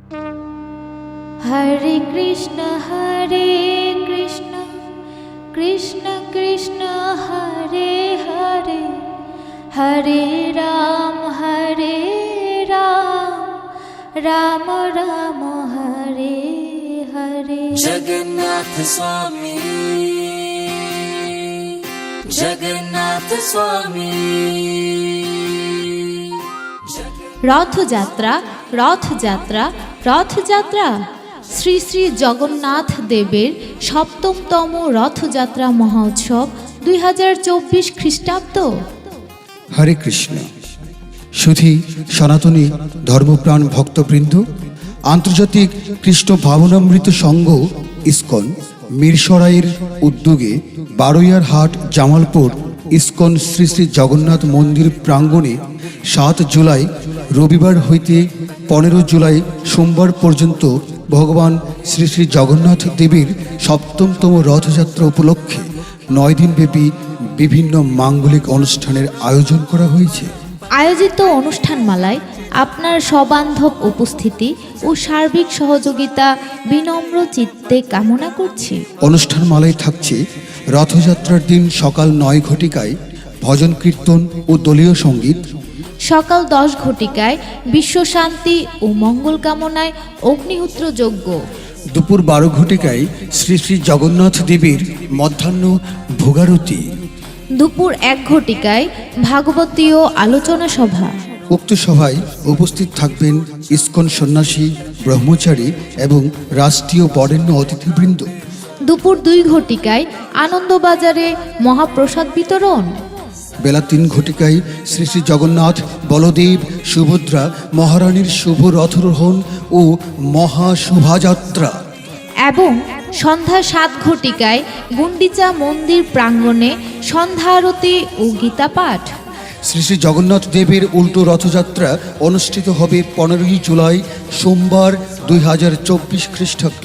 হরে কৃষ্ণ কৃষ্ণ কৃষ্ণ হরে হরে, হরে রাম রাম রাম হরে হরে। জগন্নাথ স্বামী, জগন্নাথ স্বামী। রথযাত্রা রথযাত্রা রথযাত্রা শ্রী শ্রী জগন্নাথ দেবের সপ্তমতম রথযাত্রা মহোৎসব 2024 খ্রিস্টাব্দ। হরে কৃষ্ণ। সুধী সনাতনী ধর্মপ্রাণ ভক্তবৃন্দ, আন্তর্জাতিক কৃষ্ণ ভাবনামৃত সংঘ ইসকন মিরসরাইয়ের উদ্যোগে বারৈয়ারহাট জামালপুর ইসকন শ্রী শ্রী জগন্নাথ মন্দির প্রাঙ্গণে 7 জুলাই রবিবার হইতে 15 জুলাই সোমবার পর্যন্ত ভগবান শ্রী শ্রী জগন্নাথ দেবীর সপ্তমতম রথযাত্রা উপলক্ষে 9 দিনব্যাপী বিভিন্ন মাঙ্গলিক অনুষ্ঠানের আয়োজন করা হয়েছে। আয়োজিত অনুষ্ঠানমালায় আপনার সবান্ধব উপস্থিতি ও সার্বিক সহযোগিতা বিনম্র চিত্তে কামনা করছি। অনুষ্ঠানমালায় থাকছে রথযাত্রার দিন সকাল 9 ঘটিকায় ভজন কীর্তন ও দলীয় সঙ্গীত, সকাল 10 ঘটিকায় বিশ্বশান্তি ও মঙ্গল কামনায় অগ্নিহোত্র যজ্ঞ, দুপুর 12 ঘটিকায় শ্রী শ্রী জগন্নাথ দেবীর মধ্যাহ্ন ভোগারতি, দুপুর 1 ঘটিকায় ভাগবতীয় আলোচনা সভা। উক্ত সভায় উপস্থিত থাকবেন ইসকন সন্ন্যাসী, ব্রহ্মচারী এবং রাষ্ট্রীয় বরেণ্য অতিথিবৃন্দ। দুপুর 2 ঘটিকায় আনন্দবাজারে মহাপ্রসাদ বিতরণ। বেলা 3 ঘটিকায় শ্রী শ্রী জগন্নাথ, বলদেব, সুভদ্রা মহারানীর শুভ রথরোহণ ও মহাশোভাযাত্রা। এবং সন্ধ্যা 7 ঘটিকায় গুন্ডিচা মন্দির প্রাঙ্গণে সন্ধ্যা আরতি ও গীতা পাঠ। শ্রী শ্রী জগন্নাথ দেবের উল্টো রথযাত্রা অনুষ্ঠিত হবে 15 জুলাই সোমবার 2024 খ্রিস্টাব্দ।